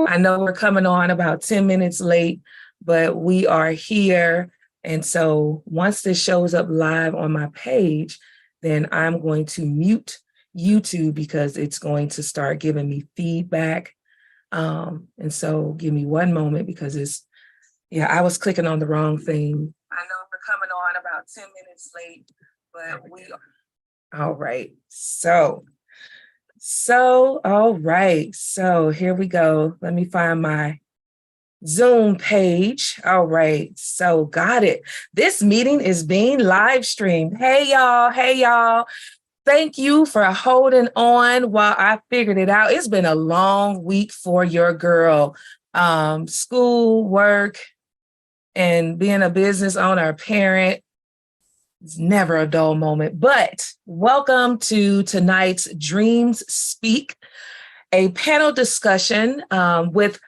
I know we're coming on about 10 minutes late, but we are here. And so once this shows up live on my page, then I'm going to mute YouTube because it's going to start giving me feedback. And so give me one moment because I was clicking on the wrong thing. I know we're coming on about 10 minutes late, but we are. All right. All right. So here we go. Let me find my Zoom page. All right. So got it. This meeting is being live streamed. Hey, y'all. Hey, y'all. Thank you for holding on while I figured it out. It's been a long week for your girl. School, work, and being a business owner, a parent. It's never a dull moment, but welcome to tonight's Dreams Speak, a panel discussion with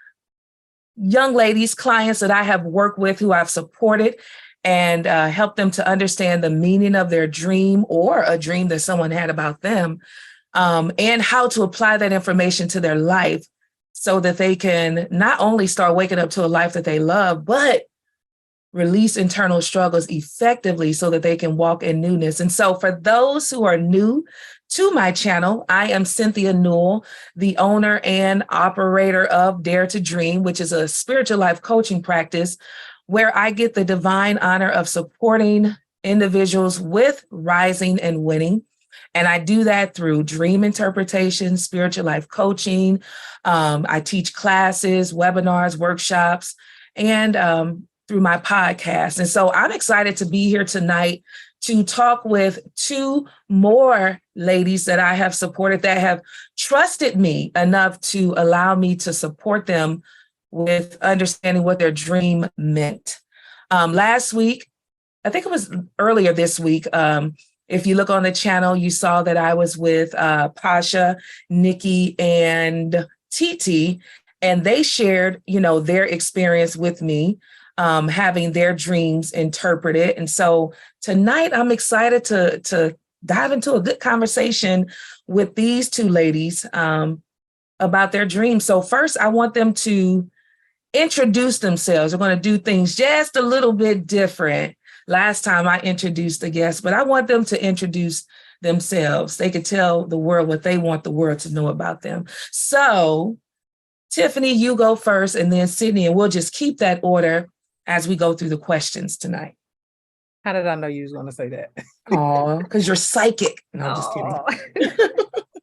young ladies, clients that I have worked with who I've supported and helped them to understand the meaning of their dream or a dream that someone had about them and how to apply that information to their life so that they can not only start waking up to a life that they love, but release internal struggles effectively so that they can walk in newness. And so for those who are new to my channel, I am Cynthia Newell, the owner and operator of Dare to Dream, which is a spiritual life coaching practice where I get the divine honor of supporting individuals with rising and winning. And I do that through dream interpretation, spiritual life coaching. I teach classes, webinars, workshops, and through my podcast. And so I'm excited to be here tonight to talk with two more ladies that I have supported that have trusted me enough to allow me to support them with understanding what their dream meant. Last week, I think it was earlier this week, if you look on the channel, you saw that I was with Pasha, Nikki, and Titi, and they shared, their experience with me. Having their dreams interpreted. And so tonight I'm excited to dive into a good conversation with these two ladies about their dreams. So first, I want them to introduce themselves. We're going to do things just a little bit different. Last time I introduced the guests, but I want them to introduce themselves. They could tell the world what they want the world to know about them. So Tiffany, you go first, and then Sydney, and we'll just keep that order as we go through the questions tonight. How did I know you was going to say that? Oh, because you're psychic. No, I'm just kidding.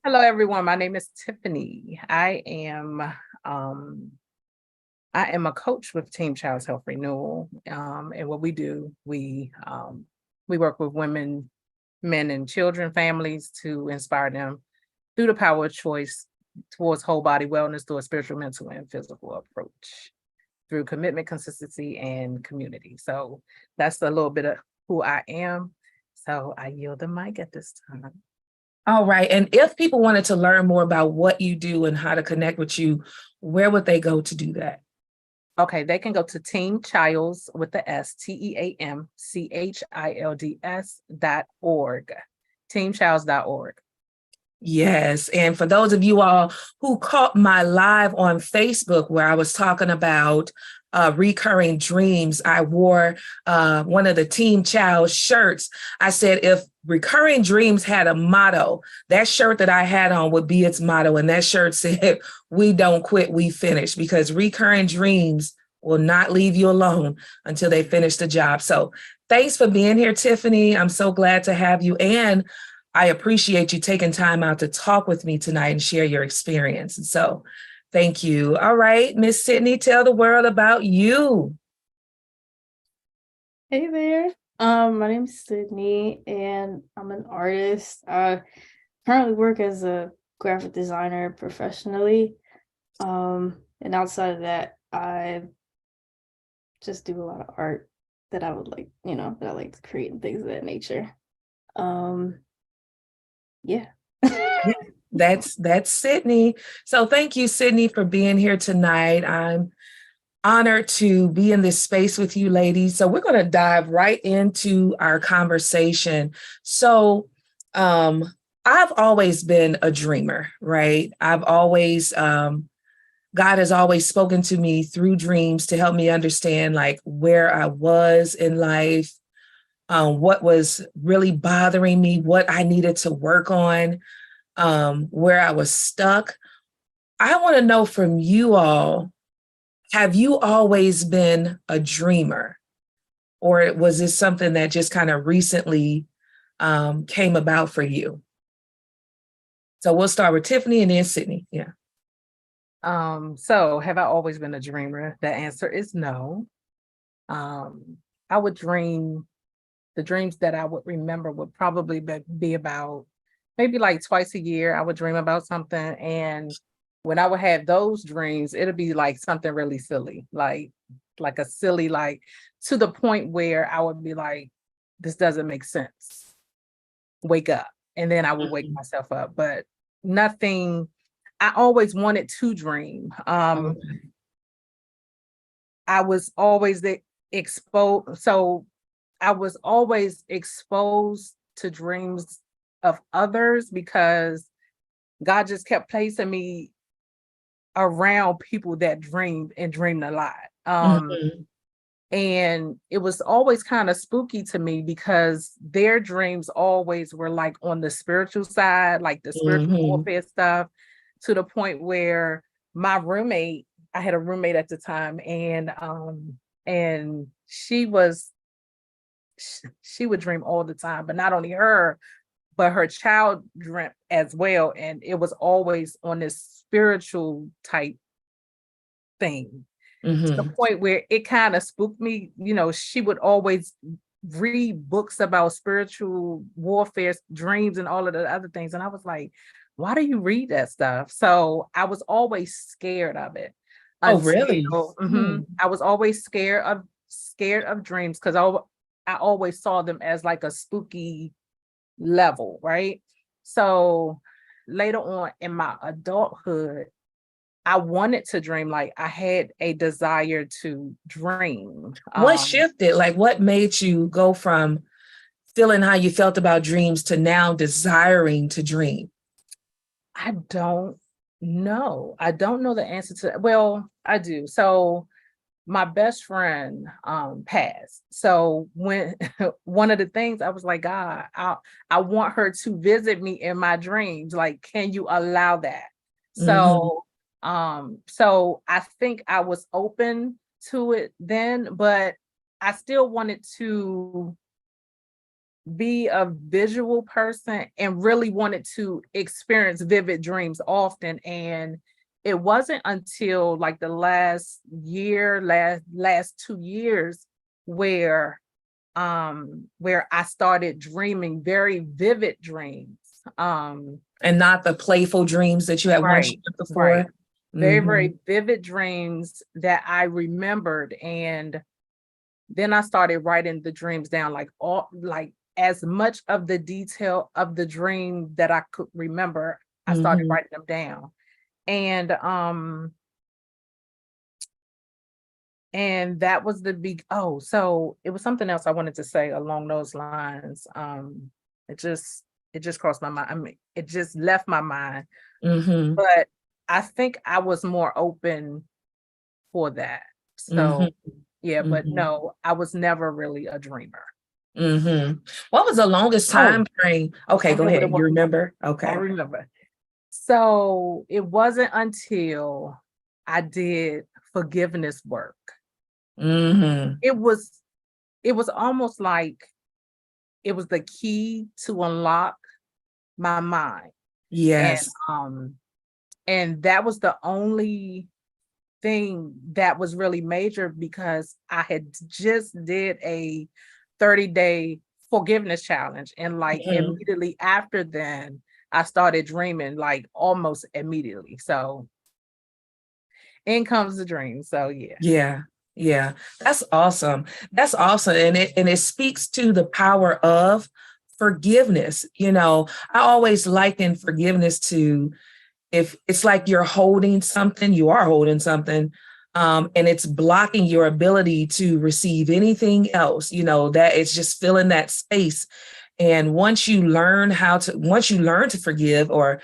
Hello, everyone. My name is Tiffany. I am a coach with Team Child's Health Renewal. And what we do, we work with women, men, and children, families to inspire them through the power of choice towards whole body wellness through a spiritual, mental, and physical approach, through commitment, consistency, and community. So that's a little bit of who I am. So I yield the mic at this time. All right. And if people wanted to learn more about what you do and how to connect with you, where would they go to do that? Okay, they can go to Team Childs with the S, TeamChilds.org, teamchilds.org. Yes. And for those of you all who caught my live on Facebook where I was talking about recurring dreams, I wore one of the Team Child shirts. I said, if recurring dreams had a motto, that shirt that I had on would be its motto. And that shirt said, we don't quit, we finish, because recurring dreams will not leave you alone until they finish the job. So thanks for being here, Tiffany. I'm so glad to have you. And I appreciate you taking time out to talk with me tonight and share your experience. And so thank you. All right, Miss Sydney, tell the world about you. Hey there. My name's Sydney and I'm an artist. I currently work as a graphic designer professionally. And outside of that, I just do a lot of art that I would like, that I like to create and things of that nature. Yeah. That's Sydney. So thank you, Sydney, for being here tonight. I'm honored to be in this space with you ladies. So we're going to dive right into our conversation. So I've always been a dreamer, right? I've always God has always spoken to me through dreams to help me understand like where I was in life, what was really bothering me, what I needed to work on, where I was stuck. I want to know from you all, have you always been a dreamer? Or was this something that just kind of recently came about for you? So we'll start with Tiffany and then Sydney. Yeah. So have I always been a dreamer? The answer is no. I would dream, the dreams that I would remember would probably be about maybe like twice a year. I would dream about something. And when I would have those dreams, it'll be like something really silly, like a silly, like to the point where I would be like, this doesn't make sense. Wake up. And then I would wake myself up, but nothing. I always wanted to dream. I was always exposed. So I was always exposed to dreams of others because God just kept placing me around people that dreamed and dreamed a lot. And it was always kind of spooky to me because their dreams always were like on the spiritual side, like the spiritual warfare stuff, to the point where my roommate, I had a roommate at the time, and she would dream all the time, but not only her, but her child dreamt as well. And it was always on this spiritual type thing. To the point where it kind of spooked me. You know, she would always read books about spiritual warfare, dreams, and all of the other things. And I was like, why do you read that stuff? So I was always scared of it. Oh, really? I was always scared of dreams because I always saw them as like a spooky level, right? So later on in my adulthood, I wanted to dream. Like I had a desire to dream. What shifted? Like what made you go from feeling how you felt about dreams to now desiring to dream? I don't know. I don't know the answer to that. Well, I do. So my best friend passed. So when one of the things I was like, God, I want her to visit me in my dreams. Like, can you allow that? So so I think I was open to it then, but I still wanted to be a visual person and really wanted to experience vivid dreams often. And it wasn't until like the last 2 years where I started dreaming very vivid dreams. And not the playful dreams that you had once before. Right. Very, very vivid dreams that I remembered. And then I started writing the dreams down, like as much of the detail of the dream that I could remember, I started writing them down. And that was so it was something else I wanted to say along those lines. It just crossed my mind. I mean, it just left my mind. But I think I was more open for that. So yeah, but no, I was never really a dreamer. What was the longest time frame? Okay, go ahead. You remember? Okay. I remember. So it wasn't until I did forgiveness work. It was almost like it was the key to unlock my mind. Yes. And that was the only thing that was really major because I had just did a 30-day forgiveness challenge. And like immediately after then, I started dreaming like almost immediately. So in comes the dream. So yeah. Yeah. That's awesome. That's awesome. And it speaks to the power of forgiveness. You know, I always liken forgiveness to, if it's like you're holding something, you are holding something, and it's blocking your ability to receive anything else, you know, that it's just filling that space. And once you learn to forgive, or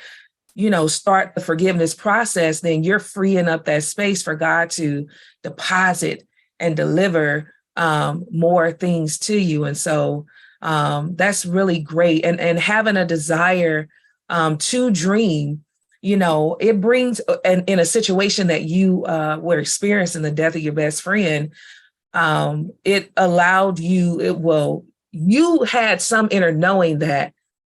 start the forgiveness process, then you're freeing up that space for God to deposit and deliver more things to you. And so that's really great. And having a desire to dream, it brings, and in a situation that you were experiencing the death of your best friend, it allowed you, you had some inner knowing that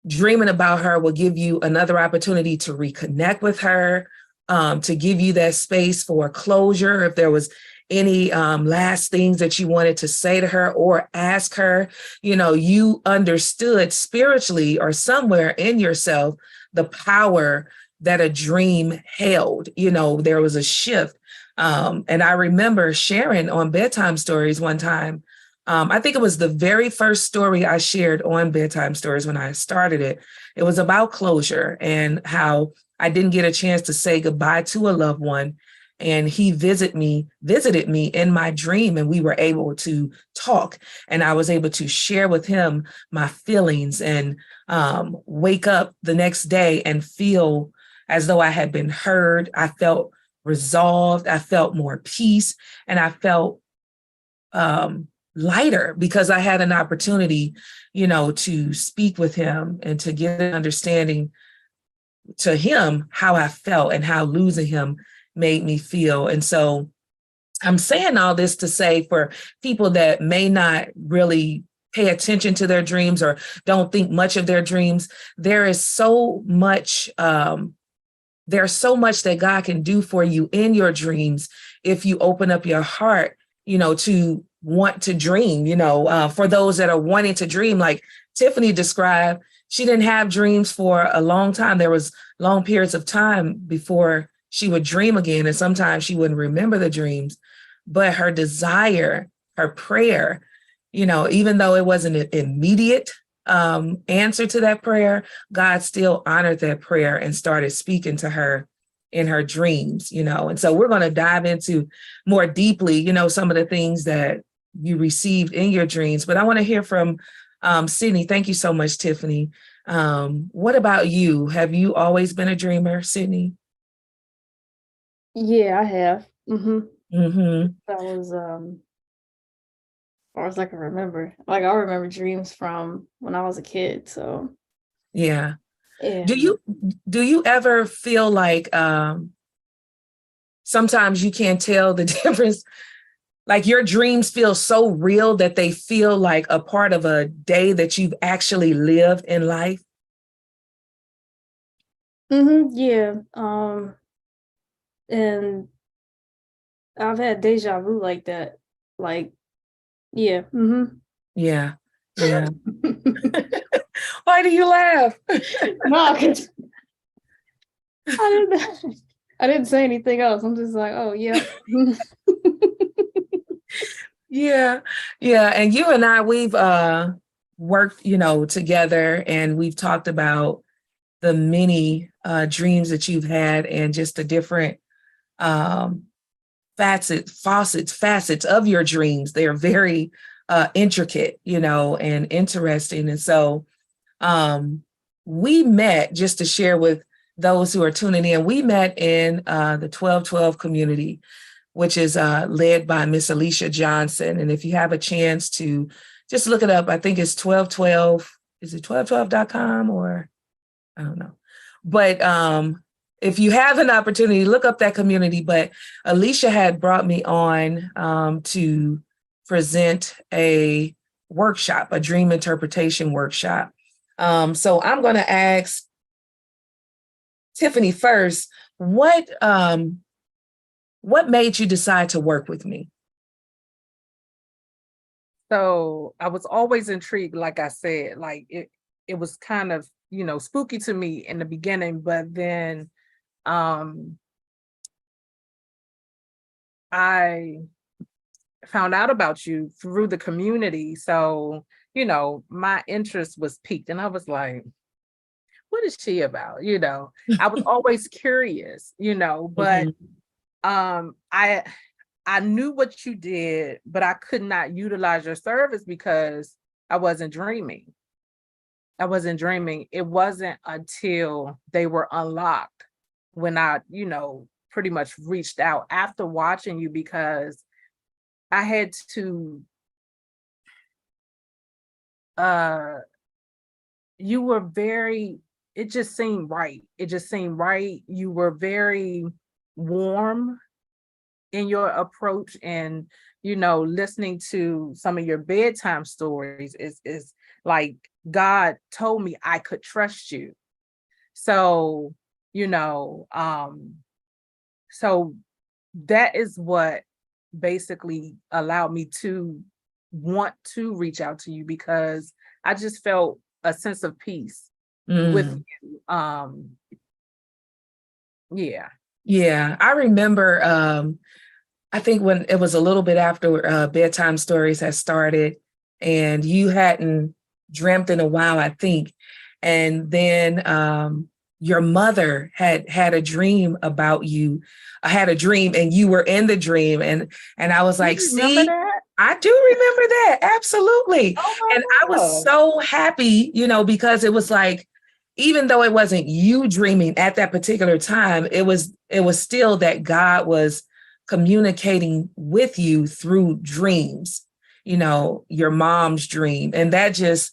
dreaming about her will give you another opportunity to reconnect with her, to give you that space for closure. If there was any last things that you wanted to say to her or ask her, you understood spiritually or somewhere in yourself the power that a dream held. There was a shift. And I remember sharing on Bedtime Stories one time. I think it was the very first story I shared on Bedtime Stories when I started it. It was about closure and how I didn't get a chance to say goodbye to a loved one. And he visited me in my dream, and we were able to talk. And I was able to share with him my feelings and wake up the next day and feel as though I had been heard. I felt resolved. I felt more peace, and I felt lighter because I had an opportunity, to speak with him and to get an understanding to him how I felt and how losing him made me feel. And so I'm saying all this to say, for people that may not really pay attention to their dreams or don't think much of their dreams, there's so much that God can do for you in your dreams if you open up your heart, to want to dream, for those that are wanting to dream, like Tiffany described. She didn't have dreams for a long time. There was long periods of time before she would dream again, and sometimes she wouldn't remember the dreams. But her desire, her prayer, even though it wasn't an immediate answer to that prayer, God still honored that prayer and started speaking to her in her dreams, And so we're going to dive into more deeply, some of the things that you received in your dreams. But I want to hear from Sydney. Thank you so much, Tiffany. What about you? Have you always been a dreamer, Sydney? Yeah, I have. Mm-hmm. That was as far as I can remember. Like, I remember dreams from when I was a kid. So Yeah. yeah. Do you ever feel like sometimes you can't tell the difference? Like your dreams feel so real that they feel like a part of a day that you've actually lived in life? Yeah. And I've had deja vu like that. Like, yeah. Yeah. Yeah. Why do you laugh? No, 'cause I didn't say anything else. I'm just like, oh yeah. Yeah. Yeah. And you and I, we've worked, together, and we've talked about the many dreams that you've had and just the different facets of your dreams. They are very intricate, and interesting. And so we met, just to share with those who are tuning in, we met in the 1212 community, which is led by Miss Alicia Johnson. And if you have a chance to just look it up, I think it's 1212. Is it 1212.com or I don't know. But if you have an opportunity, look up that community. But Alicia had brought me on to present a workshop, a dream interpretation workshop. So I'm going to ask Tiffany first, what made you decide to work with me? So I was always intrigued, like I said, like it was kind of, spooky to me in the beginning, but then I found out about you through the community. So, my interest was piqued, and I was like, what is she about? I was always curious, but I knew what you did, but I could not utilize your service because I wasn't dreaming. I wasn't dreaming. It wasn't until they were unlocked when I, pretty much reached out after watching you, because I had to you were very, it just seemed right. It just seemed right. You were very warm in your approach, and listening to some of your bedtime stories is like God told me I could trust you. So, you know, so that is what basically allowed me to want to reach out to you, because I just felt a sense of peace with you. Yeah. Yeah, I remember I think when it was a little bit after bedtime stories had started and you hadn't dreamt in a while, I think. And then your mother had a dream about you. I had a dream and you were in the dream. And I was like, You remember see, that? I do remember that. Absolutely. Oh And I my was God. so happy, because it was like, even though it wasn't you dreaming at that particular time, it was still that God was communicating with you through dreams, your mom's dream. And that just,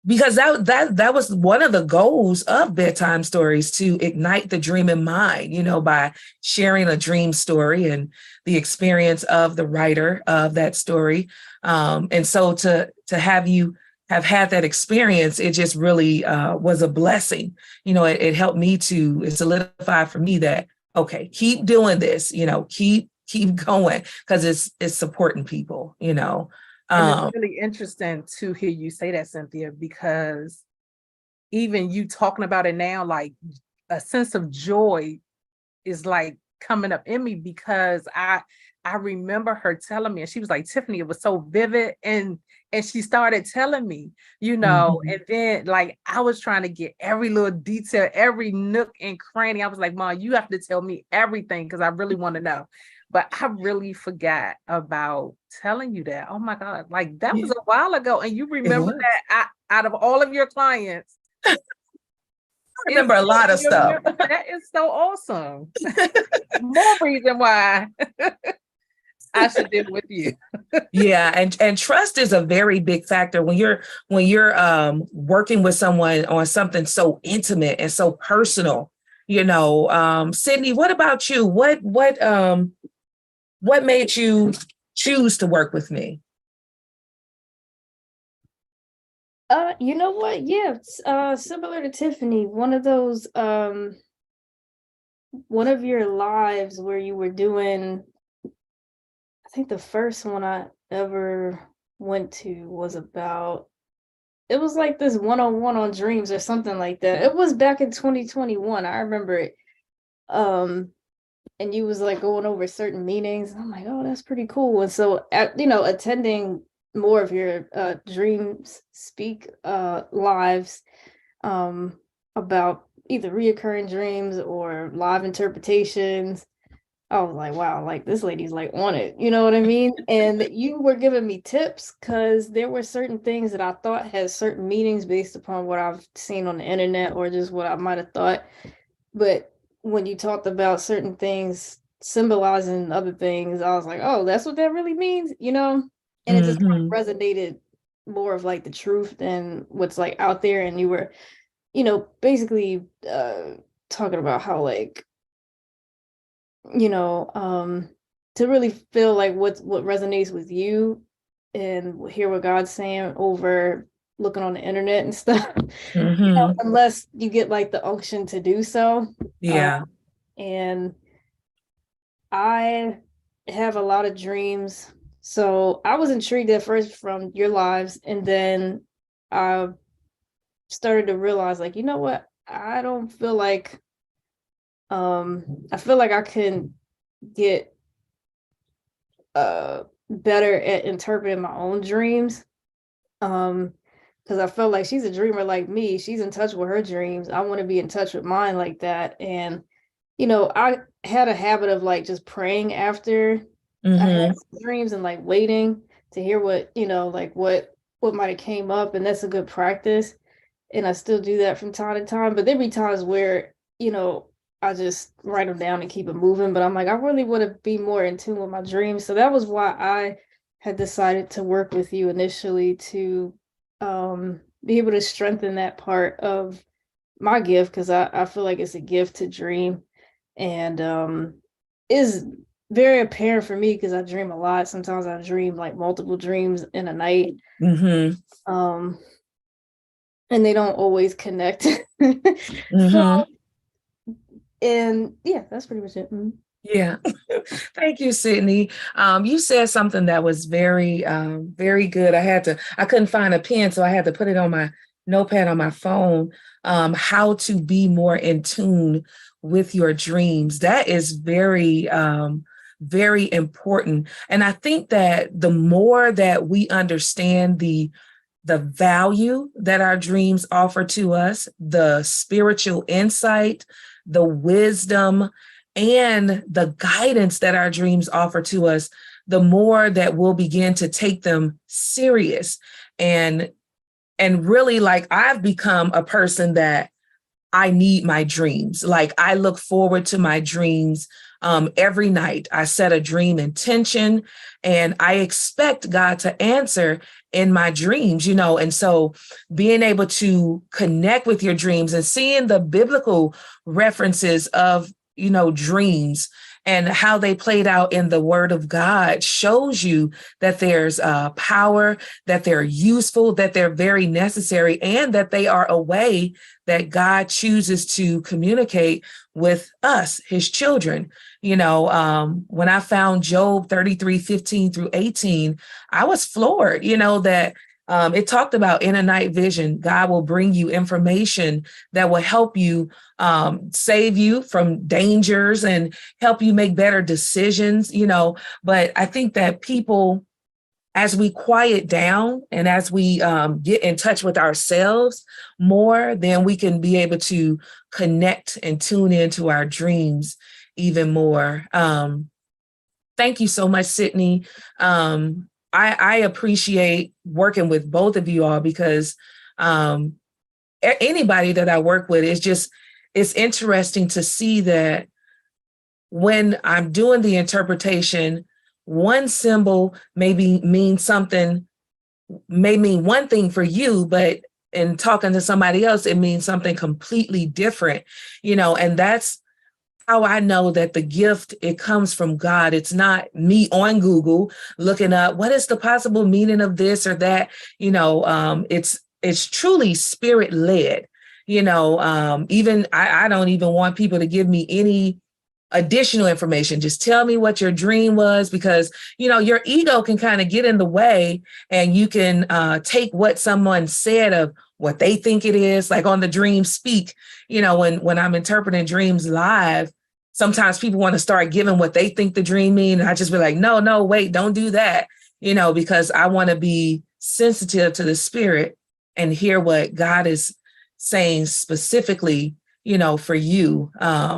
because that was one of the goals of bedtime stories, to ignite the dreaming mind, by sharing a dream story and the experience of the writer of that story. And so to have you have had that experience, it just really was a blessing. It helped me it solidified for me that, okay, keep doing this, keep going, because it's supporting people. And it's really interesting to hear you say that, Cynthia, because even you talking about it now, like a sense of joy is like coming up in me, because I remember her telling me, and she was like, Tiffany, it was so vivid, and she started telling me, and then like I was trying to get every little detail, every nook and cranny. I was like, Mom, you have to tell me everything, because I really want to know. But I really forgot about telling you that. Oh my God, like that was a while ago, and you remember that out of all of your clients. I remember a lot of stuff. That is so awesome. More reason why I should deal with you. Yeah, and trust is a very big factor when you're working with someone on something so intimate and so personal. Sydney, what about you? What made you choose to work with me? You know what? Yeah, similar to Tiffany, one of those one of your lives where you were doing, I think the first one I ever went to was about, it was like this one-on-one on dreams or something like that. It was back in 2021. I remember it. And you was like going over certain meanings. I'm like, oh, that's pretty cool. And so attending more of your dreams speak lives about either reoccurring dreams or live interpretations. I was like, wow, like this lady's like on it, you know what I mean? And you were giving me tips because there were certain things that I thought had certain meanings based upon what I've seen on the internet or just what I might have thought. But when you talked about certain things symbolizing other things, I was like, oh, that's what that really means, And it just kind of resonated more of like the truth than what's like out there. And you were, basically talking about how like, to really feel like what resonates with you and hear what God's saying over looking on the internet and stuff, unless you get like the unction to do so. Yeah. And I have a lot of dreams. So I was intrigued at first from your lives, and then I started to realize, like, you know what? I don't feel like I feel like I can get better at interpreting my own dreams. Because I felt like she's a dreamer like me. She's in touch with her dreams. I want to be in touch with mine like that. And I had a habit of like just praying after I had dreams and like waiting to hear what, like what might have came up. And that's a good practice. and I still do that from time to time. But there be times where, I just write them down and keep it moving. But I'm like, I really want to be more in tune with my dreams. So that was why I had decided to work with you initially to be able to strengthen that part of my gift, because I feel like it's a gift to dream, and is very apparent for me because I dream a lot. Sometimes I dream like multiple dreams in a night. Um and they don't always connect. Mm-hmm. So, and yeah, that's pretty much it. Yeah. Thank you, Sydney. You said something that was very, very good. I couldn't find a pen, so I had to put it on my notepad on my phone. How to be more in tune with your dreams. That is very, very important. And I think that the more that we understand the value that our dreams offer to us, the spiritual insight, the wisdom, and the guidance that our dreams offer to us, the more that we'll begin to take them serious. And really, like, I've become a person that I need my dreams. Like, I look forward to my dreams every night. I set a dream intention and I expect God to answer in my dreams, and so being able to connect with your dreams and seeing the biblical references of, dreams and how they played out in the Word of God shows you that there's power, that they're useful, that they're very necessary, and that they are a way that God chooses to communicate with us, his children. When I found Job 33:15-18, I was floored, that it talked about in a night vision, God will bring you information that will help you save you from dangers and help you make better decisions, But I think that people, as we quiet down and as we get in touch with ourselves more, then we can be able to connect and tune into our dreams even more. Thank you so much, Sydney. I appreciate working with both of you all because anybody that I work with it's interesting to see that when I'm doing the interpretation, one symbol may mean one thing for you, but in talking to somebody else, it means something completely different, and that's how I know that the gift, it comes from God. It's not me on Google looking up what is the possible meaning of this or that. It's truly spirit led. Even I don't even want people to give me any additional information. Just tell me what your dream was, because your ego can kind of get in the way, and you can take what someone said of what they think it is, like on the Dream Speak. When I'm interpreting dreams live, sometimes people want to start giving what they think the dream mean, and I just be like, no, wait, don't do that, because I want to be sensitive to the spirit and hear what God is saying specifically, for you.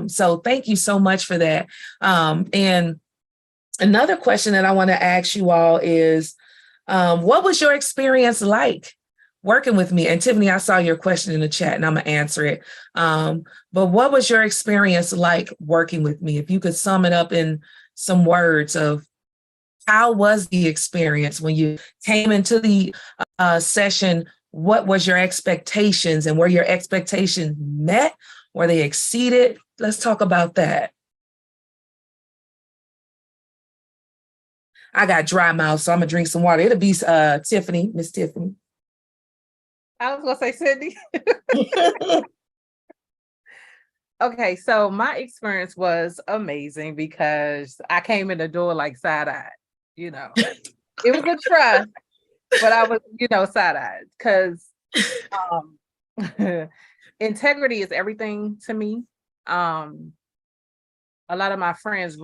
So thank you so much for that. And another question that I want to ask you all is, what was your experience like working with me? And Tiffany, I saw your question in the chat and I'm gonna answer it. But what was your experience like working with me? If you could sum it up in some words of how was the experience when you came into the session? What was your expectations, and were your expectations met? Were they exceeded? Let's talk about that. I got dry mouth, so I'm gonna drink some water. It'll be Tiffany, Miss Tiffany. I was gonna say Sydney. Okay, so my experience was amazing because I came in the door like side-eyed, It was a trust, but I was, side-eyed because integrity is everything to me. A lot of my friends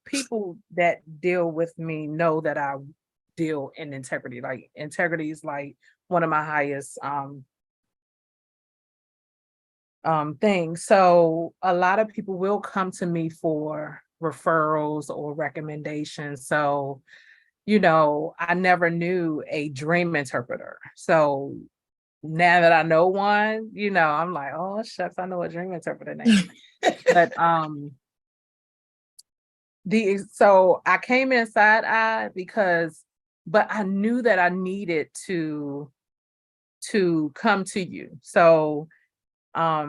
people that deal with me know that I deal in integrity. Like, integrity is like one of my highest things. So a lot of people will come to me for referrals or recommendations. So, I never knew a dream interpreter. So now that I know one, I'm like, oh shucks, I know a dream interpreter name. But so I came in side-eye but I knew that I needed to come to you. So I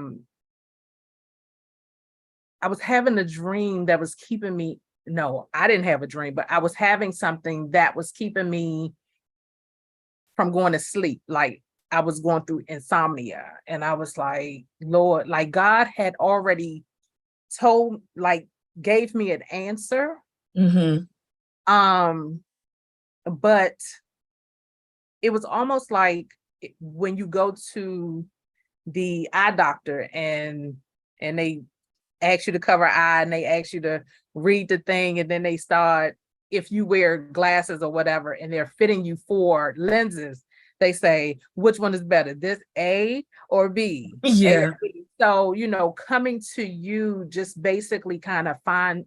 was having a dream that was keeping me. No, I didn't have a dream, but I was having something that was keeping me from going to sleep. Like I was going through insomnia, and I was like, Lord, like God had already gave me an answer. Mm-hmm. But it was almost like when you go to the eye doctor and they ask you to cover eye and they ask you to read the thing, and then they start, if you wear glasses or whatever and they're fitting you for lenses, they say, which one is better, this A or B? Yeah. A or B. So, coming to you just basically kind of fine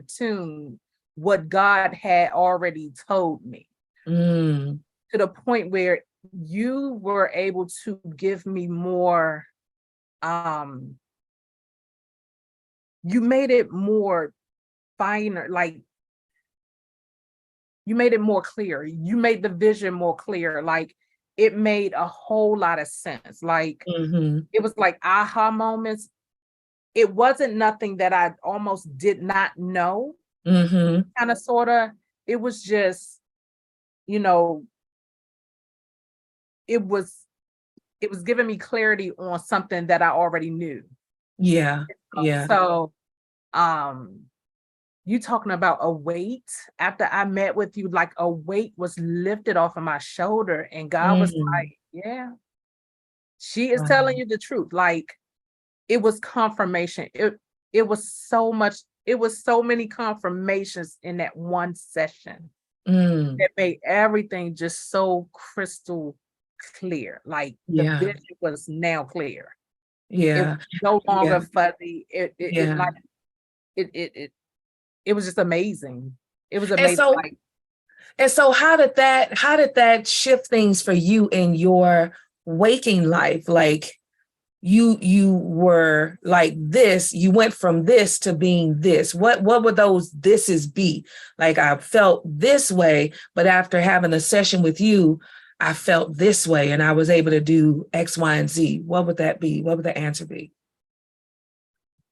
tune what God had already told me, Mm. to the point where you were able to give me more, you made it more finer, like you made it more clear. You made the vision more clear. Like it made a whole lot of sense. Like Mm-hmm. it was like aha moments. It wasn't nothing that I almost did not know, Mm-hmm. kind of, sort of. It was just, you know, it was giving me clarity on something that I already knew. Yeah. Yeah. So, you talking about a weight after I met with you, like a weight was lifted off of my shoulder, and God was Mm. like, yeah, she is Wow. telling you the truth. Like it was confirmation. It was so much, it was so many confirmations in that one session Mm. that made everything just so crystal clear. Like the Yeah. vision was now clear. It was Yeah. no Yeah. longer fuzzy. Yeah. It was just amazing. It was And amazing. so, Like, how did that shift things for you in your waking life? Like you were like this, you went from this to being this. What would those thises be? Like I felt this way, but after having a session with you, I felt this way and I was able to do X, Y, and Z. What would that be? What would the answer be?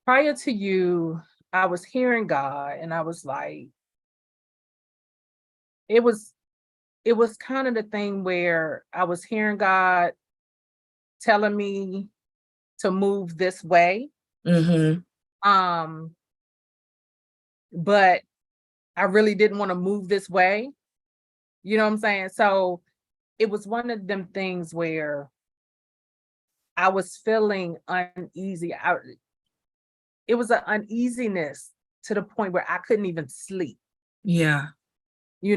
prior to you, I was hearing God, and I was like, it was kind of the thing where I was hearing God telling me to move this way. Mm-hmm. Um, but I really didn't want to move this way. You know what I'm saying? So it was one of them things where I was feeling uneasy. It was an uneasiness to the point where I couldn't even sleep. Yeah. I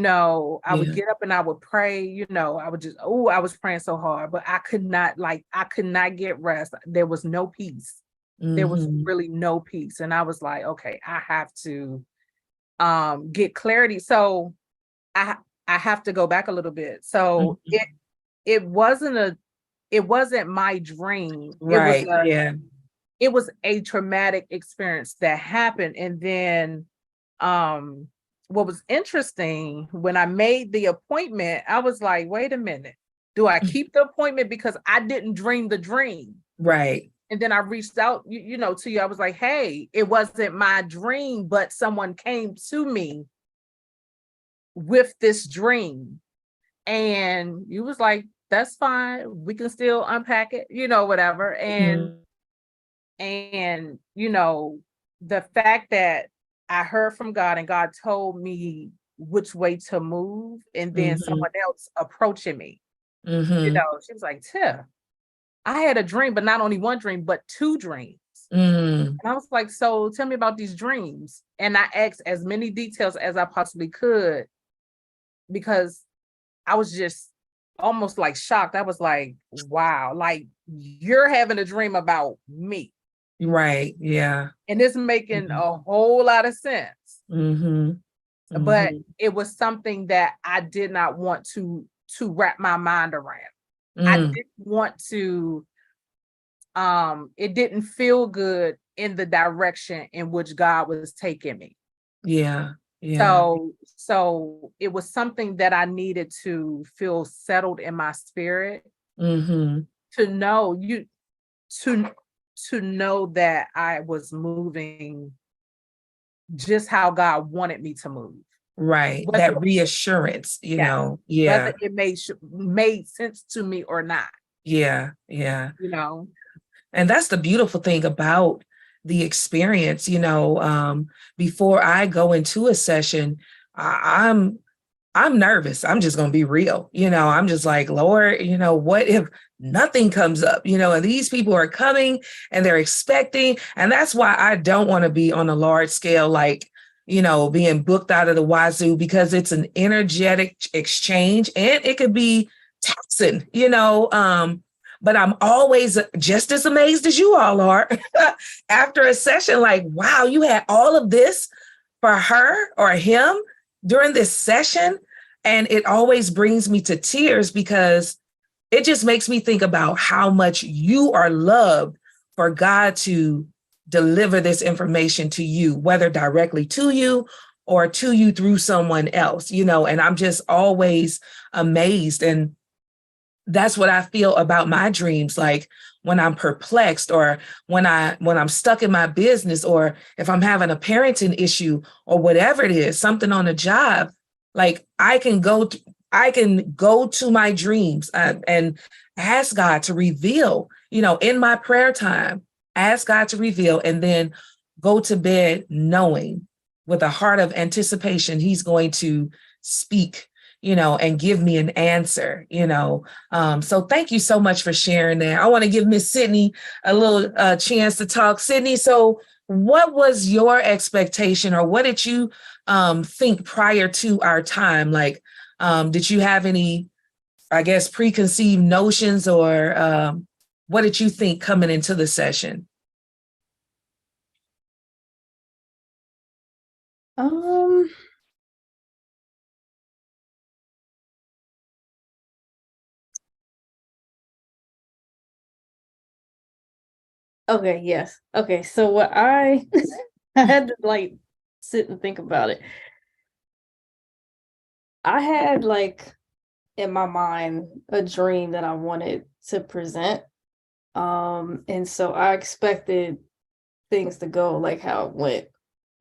would Yeah. get up and I would pray, I would just, I was praying so hard, but I could not get rest. There was no peace. There was Mm-hmm. really no peace. And I was like, okay, I have to get clarity. So I have to go back a little bit. So Mm-hmm. it wasn't my dream. Right. Yeah. It was a traumatic experience that happened. And then what was interesting, when I made the appointment, I was like, wait a minute, do I keep the appointment? Because I didn't dream the dream. Right. And then I reached out, to you. I was like, hey, it wasn't my dream, but someone came to me with this dream. And you was like, that's fine. We can still unpack it, whatever. Mm-hmm. And the fact that I heard from God and God told me which way to move, and then Mm-hmm. someone else approaching me, Mm-hmm. she was like, Tiff, I had a dream, but not only one dream, but two dreams. Mm-hmm. And I was like, so tell me about these dreams. And I asked as many details as I possibly could, because I was just almost like shocked. I was like, wow, like you're having a dream about me. Right. Yeah. And it's making a whole lot of sense. Mm-hmm. But Mm-hmm. it was something that I did not want to wrap my mind around. I Mm, didn't want to, it didn't feel good in the direction in which God was taking me. yeah. Yeah. So it was something that I needed to feel settled in my spirit, Mm-hmm. to know to to know that I was moving just how God wanted me to move. Right. Whether, That reassurance, yeah, Yeah. whether it made sense to me or not, Yeah. Yeah. you know. And that's the beautiful thing about the experience, before I go into a session, I'm nervous. I'm just going to be real. I'm just like, Lord, what if nothing comes up, and these people are coming and they're expecting. And that's why I don't want to be on a large scale, like, being booked out of the wazoo, because it's an energetic exchange and it could be taxing, but I'm always just as amazed as you all are after a session, like, wow, you had all of this for her or him during this session. And it always brings me to tears because it just makes me think about how much you are loved for God to deliver this information to you, whether directly to you or to you through someone else, and I'm just always amazed. And that's what I feel about my dreams. Like when I'm perplexed, or when I'm stuck in my business, or if I'm having a parenting issue or whatever it is, something on a job, like I can go to my dreams, and ask God to reveal, in my prayer time, ask God to reveal, and then go to bed knowing with a heart of anticipation, he's going to speak, and give me an answer. So thank you so much for sharing that. I want to give Miss Sydney a little chance to talk. Sydney, so what was your expectation, or what did you think prior to our time? Like, did you have any, I guess, preconceived notions, or what did you think coming into the session? Um, okay, yes. Okay, so what I I had to like sit and think about it. I had like in my mind a dream that I wanted to present. And so I expected things to go like how it went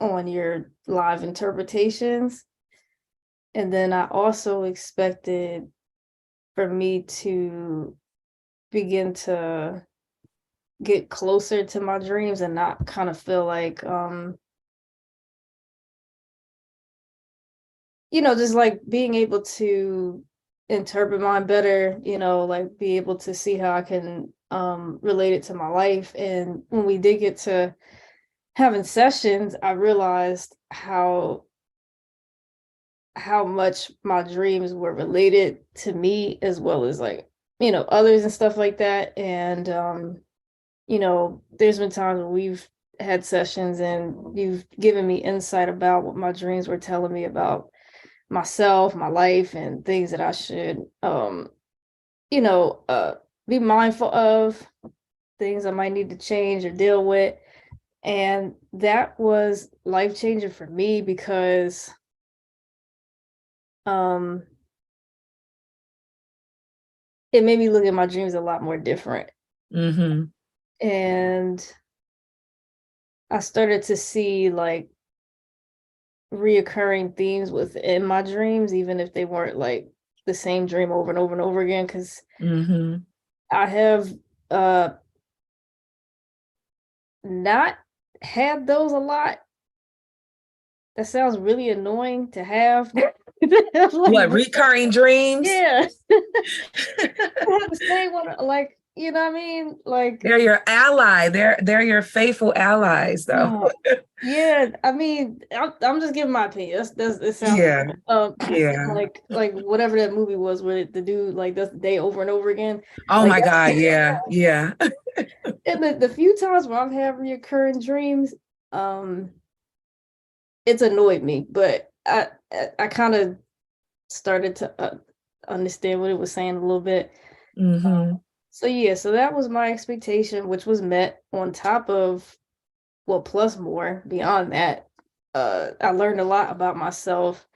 on your live interpretations. And then I also expected for me to begin to get closer to my dreams and not kind of feel like just like being able to interpret mine better, like be able to see how I can relate it to my life. And when we did get to having sessions, I realized how much my dreams were related to me as well as like, others and stuff like that. And there's been times when we've had sessions and you've given me insight about what my dreams were telling me about myself, my life, and things that I should you know, uh be mindful of, things I might need to change or deal with. And that was life changing for me because um it made me look at my dreams a lot more different. Mm-hmm. And I started to see like reoccurring themes within my dreams, even if they weren't like the same dream over and over and over again. Because Mm-hmm. I have uh not had those a lot. That sounds really annoying to have. Like, What, recurring dreams? yeah. I have the same one, like, you know what I mean? Like, They're your ally. They're your faithful allies, though. oh, yeah, I mean, I'm just giving my opinion. That's it sounds Yeah, yeah. like whatever that movie was where the dude like does the day over and over again. Oh Like my God, yeah, yeah. and the few times where I've had recurring dreams, um, it's annoyed me, but I kind of started to understand what it was saying a little bit. Mm-hmm. So yeah, so that was my expectation, which was met on top of, well, plus more beyond that. I learned a lot about myself.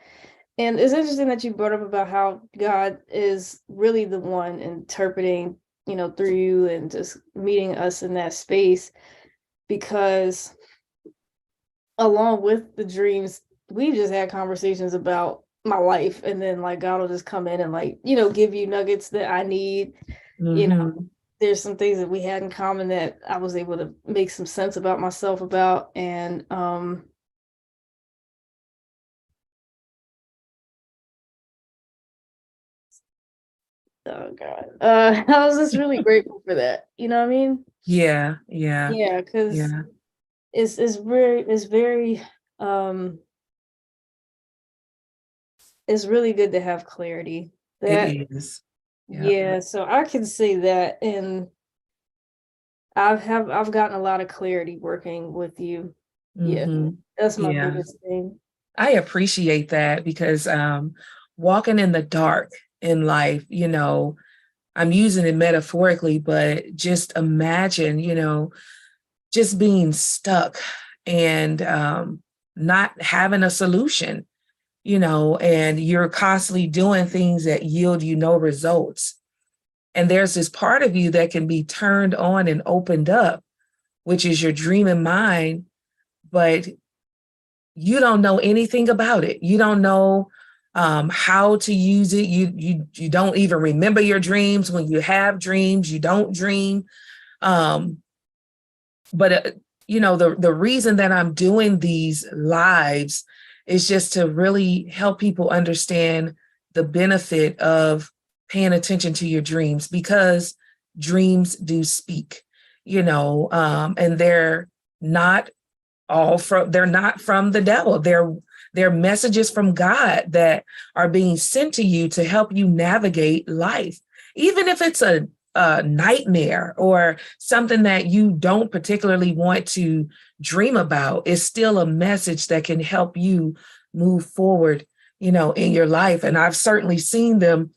And it's interesting that you brought up about how God is really the one interpreting, through you and just meeting us in that space, because along with the dreams, we've just had conversations about my life, and then like God will just come in and like, give you nuggets that I need. You know, Mm-hmm. there's some things that we had in common that I was able to make some sense about myself about. And oh God. I was just really grateful for that. You know what I mean? Yeah, yeah, Yeah, because yeah. it's very um it's really good to have clarity. It That is. Yeah. Yeah, so I can say that, and I've gotten a lot of clarity working with you. Yeah, Mm-hmm. that's my Yeah. biggest thing. I appreciate that because walking in the dark in life, I'm using it metaphorically, but just imagine, just being stuck and not having a solution, and you're constantly doing things that yield you no results. And there's this part of you that can be turned on and opened up, which is your dreaming mind, but you don't know anything about it. You don't know how to use it. You don't even remember your dreams. When you have dreams, you don't dream. Um, but the reason that I'm doing these lives is just to really help people understand the benefit of paying attention to your dreams, because dreams do speak, and not they're not from the devil. They're messages from God that are being sent to you to help you navigate life, even if it's a nightmare or something that you don't particularly want to dream about. It's still a message that can help you move forward, in your life. And I've certainly seen them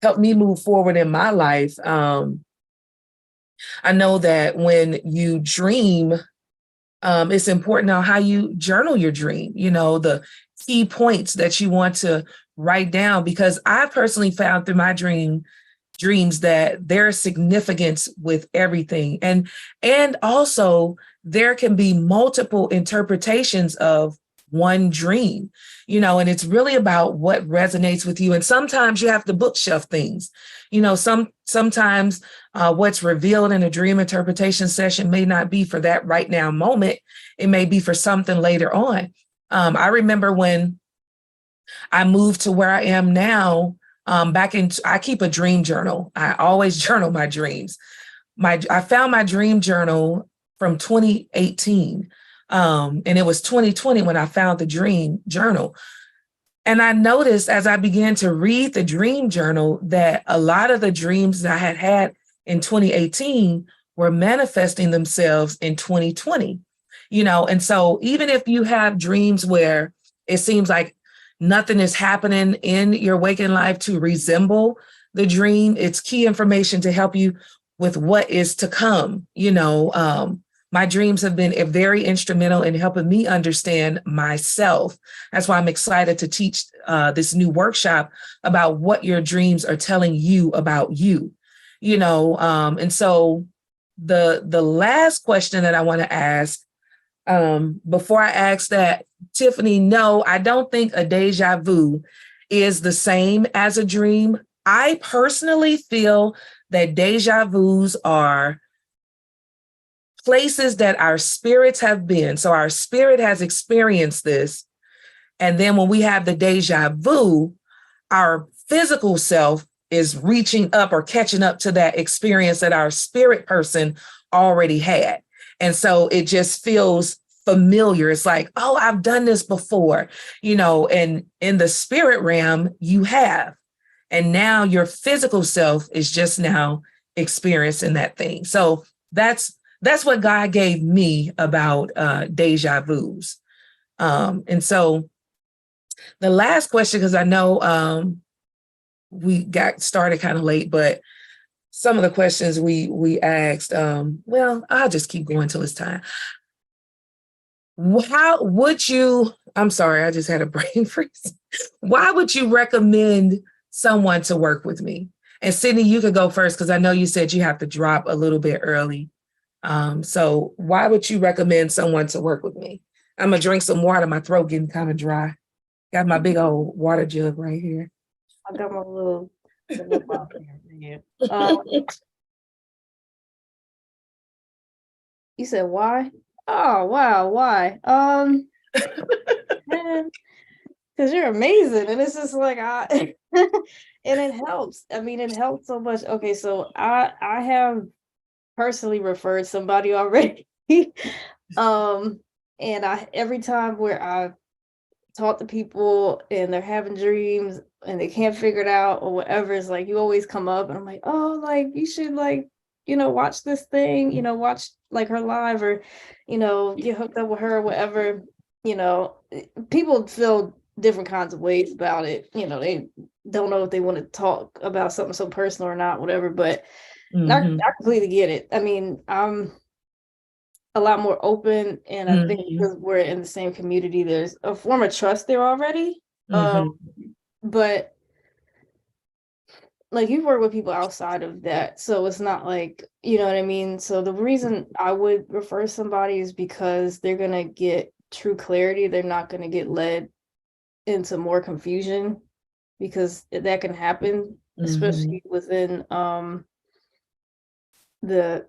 help me move forward in my life. I know that when you dream, it's important now how you journal your dream, the key points that you want to write down, because I personally found through my dreams that there's significance with everything. And also there can be multiple interpretations of one dream, and it's really about what resonates with you. And sometimes you have to bookshelf things, sometimes what's revealed in a dream interpretation session may not be for that right now moment. It may be for something later on. I remember when I moved to where I am now. I keep a dream journal. I always journal my dreams. I found my dream journal from 2018. And it was 2020 when I found the dream journal. And I noticed as I began to read the dream journal that a lot of the dreams that I had had in 2018 were manifesting themselves in 2020. And so even if you have dreams where it seems like nothing is happening in your waking life to resemble the dream, it's key information to help you with what is to come. My dreams have been very instrumental in helping me understand myself. That's why I'm excited to teach this new workshop about what your dreams are telling you about you. And so the last question that I want to ask, before I ask that, Tiffany, no, I don't think a deja vu is the same as a dream. I personally feel that deja vus are places that our spirits have been. So our spirit has experienced this. And then when we have the deja vu, our physical self is reaching up or catching up to that experience that our spirit person already had. And so it just feels familiar. It's like, oh, I've done this before, and in the spirit realm, you have. And now your physical self is just now experiencing that thing. So that's what God gave me about deja vus. And so the last question, because I know we got started kind of late, but some of the questions we asked. Well, I'll just keep going till it's time. How would you, I'm sorry, I just had a brain freeze. Why would you recommend someone to work with me? And Sydney, you could go first because I know you said you have to drop a little bit early. So why would you recommend someone to work with me? I'm gonna drink some water. My throat getting kind of dry. Got my big old water jug right here. I got my little yeah. You said why? Oh wow, why? Man, because you're amazing, and it's just like I and it helps. I mean, it helps so much. Okay, so I have personally referred somebody already. And I every time where I talk to people and they're having dreams and they can't figure it out or whatever, it's like you always come up and I'm like, oh, like you should like, watch this thing, watch like her live or, get hooked up with her or whatever. People feel different kinds of ways about it. They don't know if they want to talk about something so personal or not, whatever, but I completely get it. I mean, I'm a lot more open, and I think because we're in the same community, there's a form of trust there already. But like you've worked with people outside of that, so it's not like, you know what I mean? So the reason I would refer somebody is because they're gonna get true clarity. They're not gonna get led into more confusion, because that can happen, especially within the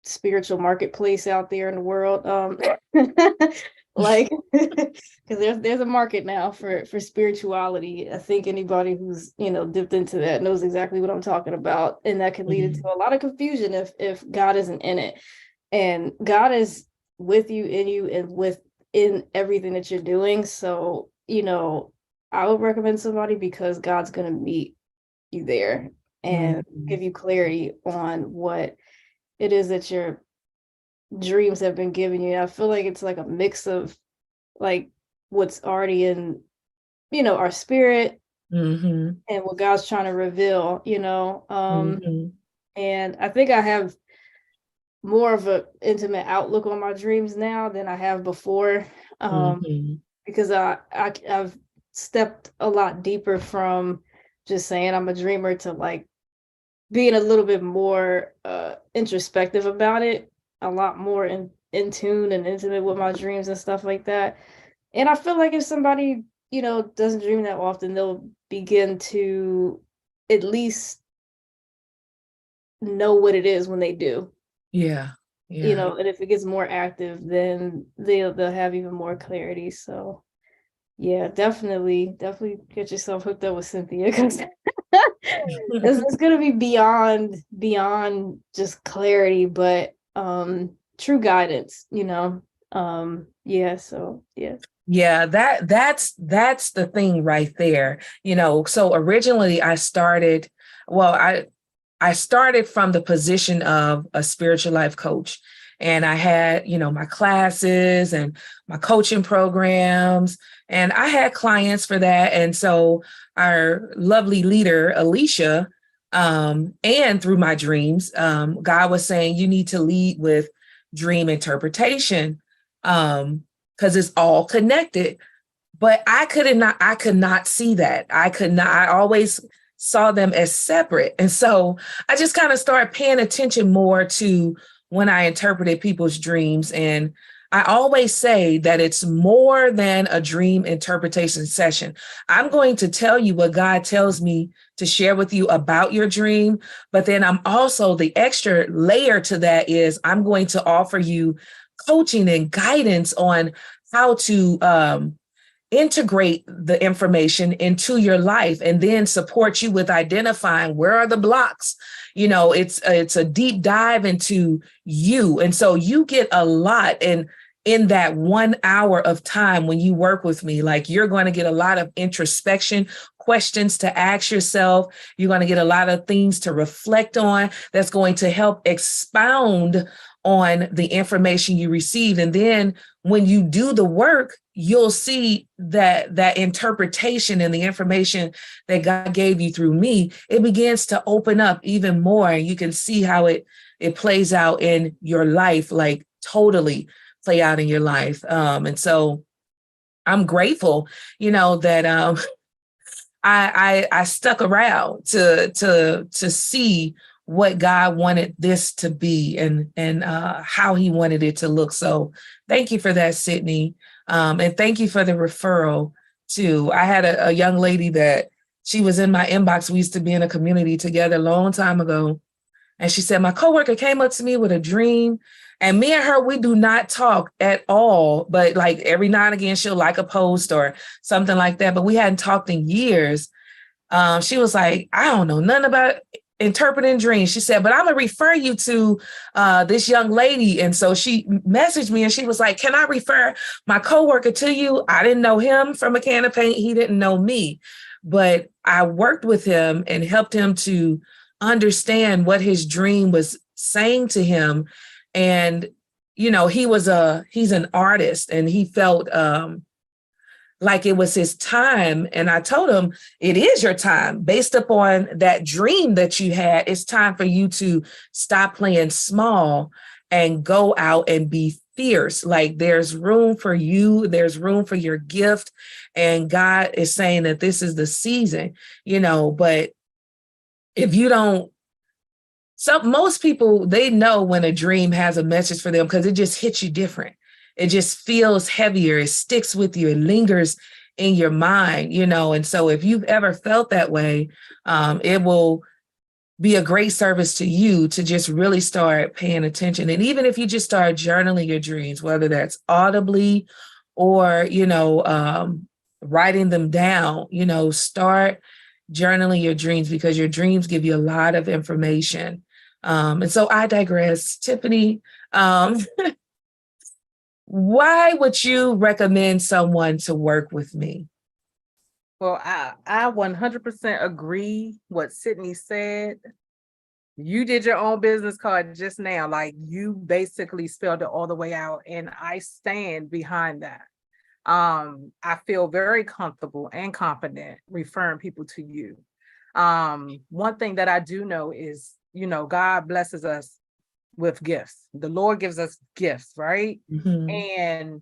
spiritual marketplace out there in the world. Like because there's a market now for spirituality. I think anybody who's dipped into that knows exactly what I'm talking about, and that can lead into a lot of confusion if God isn't in it. And God is with you, in you, and within everything that you're doing. So I would recommend somebody because God's going to meet you there and give you clarity on what it is that your dreams have been giving you. I feel like it's like a mix of like what's already in, our spirit and what God's trying to reveal, and I think I have more of an intimate outlook on my dreams now than I have before, because I've stepped a lot deeper from just saying I'm a dreamer to like being a little bit more introspective about it, a lot more in tune and intimate with my dreams and stuff like that. And I feel like if somebody, doesn't dream that often, they'll begin to at least know what it is when they do. Yeah. And if it gets more active, then they'll have even more clarity. So yeah, definitely get yourself hooked up with Cynthia, because it's gonna be beyond just clarity, but true guidance, yeah. So yeah. Yeah, that's the thing right there. So originally I started from the position of a spiritual life coach. And I had, my classes and my coaching programs, and I had clients for that. And so our lovely leader, Alicia, and through my dreams, God was saying, you need to lead with dream interpretation, because it's all connected. But I could not see that. I always saw them as separate. And so I just kind of started paying attention more to when I interpreted people's dreams. And I always say that it's more than a dream interpretation session. I'm going to tell you what God tells me to share with you about your dream. But then I'm also, the extra layer to that is I'm going to offer you coaching and guidance on how to integrate the information into your life, and then support you with identifying where are the blocks. It's a deep dive into you. And so you get a lot. And in that 1 hour of time when you work with me, like you're going to get a lot of introspection questions to ask yourself. You're going to get a lot of things to reflect on that's going to help expound on the information you received. And then when you do the work, you'll see that interpretation and the information that God gave you through me, it begins to open up even more. And you can see how it plays out in your life, like totally play out in your life. And so I'm grateful, that I stuck around to see what God wanted this to be and how he wanted it to look. So thank you for that, Sydney. And thank you for the referral too. I had a young lady that she was in my inbox. We used to be in a community together a long time ago. And she said, my coworker came up to me with a dream, and me and her, we do not talk at all, but like every now and again, she'll like a post or something like that. But we hadn't talked in years. She was like, I don't know nothing about interpreting dreams. She said, but I'm gonna refer you to this young lady. And so she messaged me and she was like, can I refer my coworker to you? I didn't know him from a can of paint. He didn't know me, but I worked with him and helped him to understand what his dream was saying to him. And, he's an artist, and he felt like it was his time. And I told him, it is your time. Based upon that dream that you had, it's time for you to stop playing small and go out and be fierce. Like there's room for you. There's room for your gift. And God is saying that this is the season, but if you don't, most people, they know when a dream has a message for them because it just hits you different. It just feels heavier. It sticks with you. It lingers in your mind, And so if you've ever felt that way, it will be a great service to you to just really start paying attention. And even if you just start journaling your dreams, whether that's audibly or, writing them down, start journaling your dreams, because your dreams give you a lot of information. And so I digress. Tiffany, why would you recommend someone to work with me? Well, I 100% agree what Sydney said. You did your own business card just now. Like you basically spelled it all the way out, and I stand behind that. I feel very comfortable and confident referring people to you. One thing that I do know is, God blesses us with gifts. The Lord gives us gifts, right? Mm-hmm. And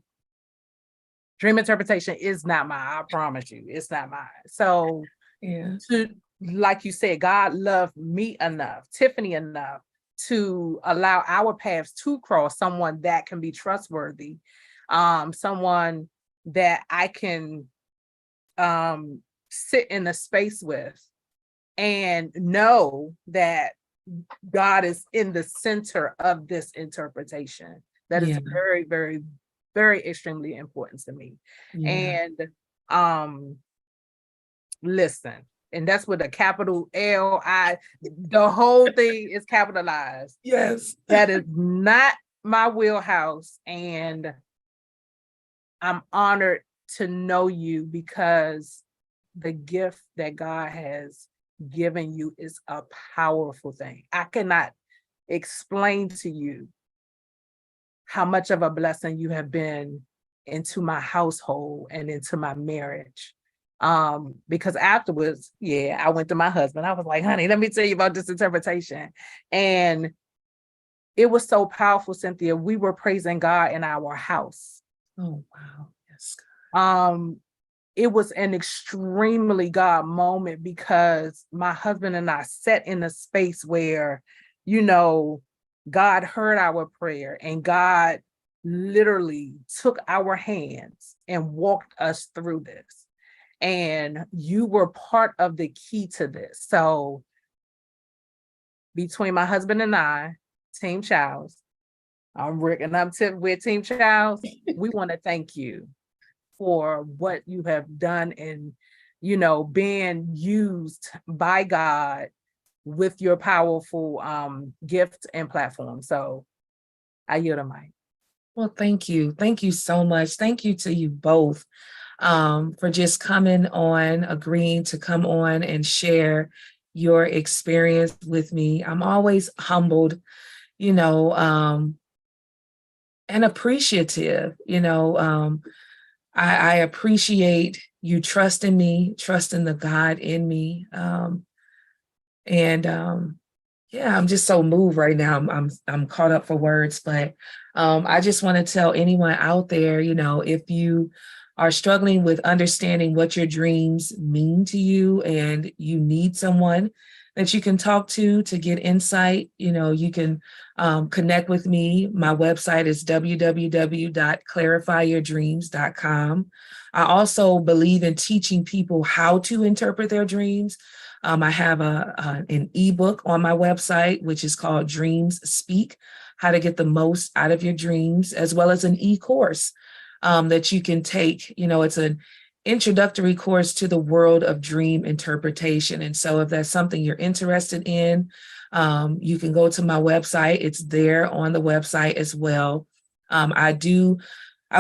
dream interpretation is not mine. I promise you, it's not mine. So, like you said, God loved me enough, Tiffany enough, to allow our paths to cross someone that can be trustworthy, someone that I can sit in a space with and know that God is in the center of this interpretation. That is very, very, very extremely important to me. Yeah. And listen, and that's with a capital L-I, the whole thing is capitalized. Yes. That is not my wheelhouse. And I'm honored to know you, because the gift that God has given you is a powerful thing. I cannot explain to you how much of a blessing you have been into my household and into my marriage. Because afterwards, I went to my husband. I was like, honey, let me tell you about this interpretation. And it was so powerful, Cynthia. We were praising God in our house. Oh, wow. Yes. It was an extremely God moment, because my husband and I sat in a space where, God heard our prayer, and God literally took our hands and walked us through this. And you were part of the key to this. So between my husband and I, Team Childs, I'm Rick and I'm Tiff with Team Childs, we want to thank you for what you have done and, being used by God with your powerful gift and platform. So I yield the mic. Well, thank you. Thank you so much. Thank you to you both for just coming on, agreeing to come on and share your experience with me. I'm always humbled, you know, and appreciative. I appreciate you trusting me, trusting the God in me. And Yeah, I'm just so moved right now. I'm caught up for words, but I just want to tell anyone out there, if you are struggling with understanding what your dreams mean to you and you need someone that you can talk to get insight, you can connect with me. My website is www.clarifyyourdreams.com. I also believe in teaching people how to interpret their dreams. I have an ebook on my website, which is called Dreams Speak, How to Get the Most Out of Your Dreams, as well as an e-course that you can take. It's an introductory course to the world of dream interpretation. And so if that's something you're interested in, you can go to my website. It's there on the website as well. I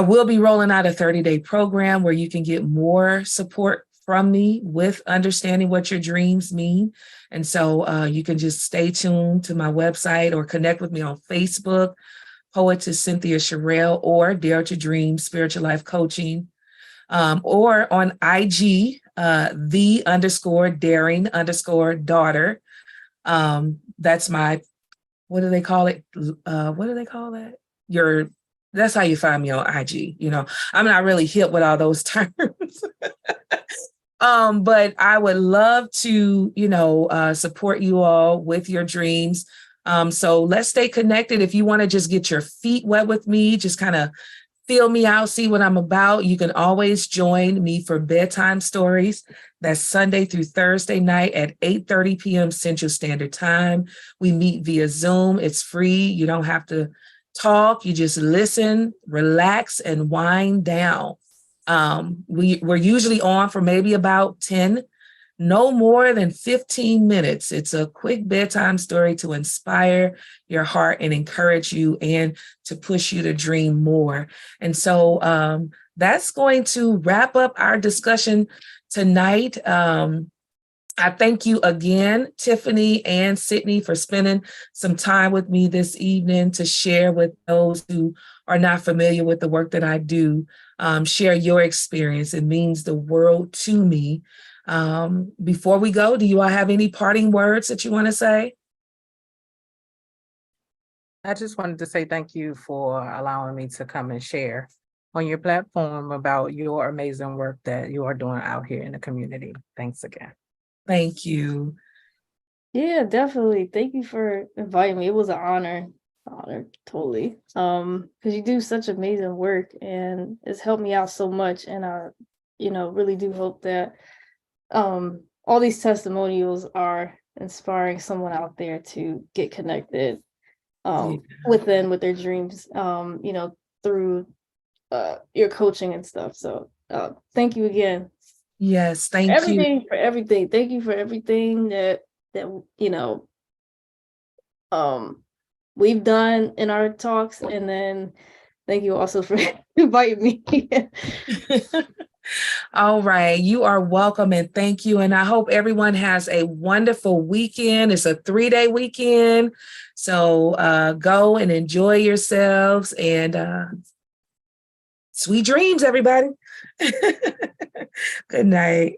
will be rolling out a 30-day program where you can get more support from me with understanding what your dreams mean. And so you can just stay tuned to my website or connect with me on Facebook, Poetess Cynthia Sherrill, or Dare to Dream Spiritual Life Coaching, or on IG, the_daring_daughter. That's my, what do they call it? What do they call that? That's how you find me on IG. I'm not really hip with all those terms. But I would love to, support you all with your dreams. So let's stay connected. If you want to just get your feet wet with me, just kind of feel me out, see what I'm about, you can always join me for bedtime stories. That's Sunday through Thursday night at 8:30 p.m. Central Standard Time. We meet via Zoom. It's free. You don't have to talk. You just listen, relax, and wind down. We're usually on for maybe about 10, no more than 15 minutes. It's a quick bedtime story to inspire your heart and encourage you and to push you to dream more. And so that's going to wrap up our discussion tonight. I thank you again, Tiffany and Sydney, for spending some time with me this evening to share with those who are not familiar with the work that I do. Share your experience. It means the world to me. Before we go, do you all have any parting words that you want to say? I just wanted to say thank you for allowing me to come and share on your platform about your amazing work that you are doing out here in the community. Thanks again. Thank you. Yeah, definitely. Thank you for inviting me. It was an honor. Totally. Because you do such amazing work and it's helped me out so much. And I, really do hope that all these testimonials are inspiring someone out there to get connected with their dreams, through your coaching and stuff. So thank you again. Yes, thank you. For everything. Thank you for everything that we've done in our talks, and then thank you also for inviting me. All right, you are welcome and thank you. And I hope everyone has a wonderful weekend. It's a 3-day weekend. So go and enjoy yourselves and sweet dreams, everybody. Good night.